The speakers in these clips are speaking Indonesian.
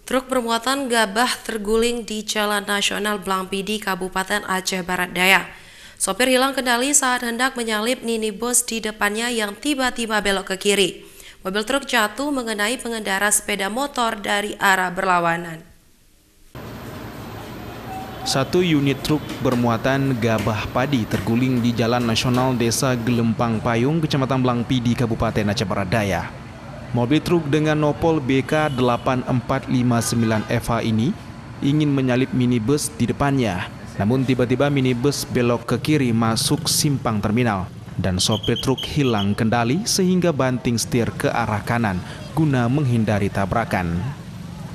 Truk bermuatan gabah terguling di Jalan Nasional Blangpidi, Kabupaten Aceh Barat Daya. Sopir hilang kendali saat hendak menyalip minibus di depannya yang tiba-tiba belok ke kiri. Mobil truk jatuh mengenai pengendara sepeda motor dari arah berlawanan. Satu unit truk bermuatan gabah padi terguling di Jalan Nasional Desa Gelempang Payung, Kecamatan Blangpidi, Kabupaten Aceh Barat Daya. Mobil truk dengan nopol BK8459FH ini ingin menyalip minibus di depannya. Namun tiba-tiba minibus belok ke kiri masuk simpang terminal dan sopir truk hilang kendali sehingga banting setir ke arah kanan guna menghindari tabrakan.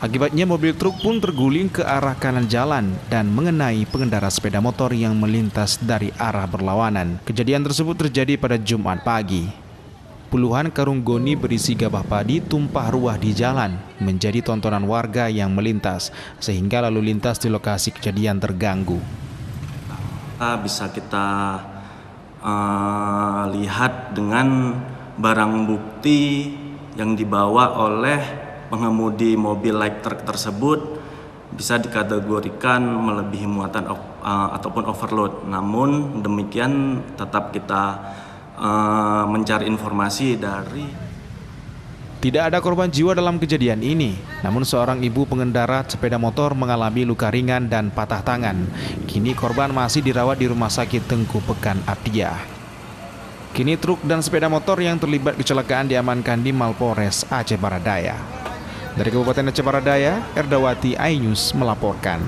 Akibatnya mobil truk pun terguling ke arah kanan jalan dan mengenai pengendara sepeda motor yang melintas dari arah berlawanan. Kejadian tersebut terjadi pada Jumat pagi. Puluhan karung goni berisi gabah padi tumpah ruah di jalan, menjadi tontonan warga yang melintas, sehingga lalu lintas di lokasi kejadian terganggu. Bisa kita lihat dengan barang bukti yang dibawa oleh pengemudi mobil light truck tersebut bisa dikategorikan melebihi muatan ataupun overload. Namun demikian tetap kita mencari informasi dari. Tidak ada korban jiwa dalam kejadian ini, namun seorang ibu pengendara sepeda motor mengalami luka ringan dan patah tangan. Kini korban masih dirawat di Rumah Sakit Tengku Pekan Aptia. Kini truk dan sepeda motor yang terlibat kecelakaan diamankan di Mapolres Aceh Barat Daya. Dari Kabupaten Aceh Barat Daya, Erdawati iNews melaporkan.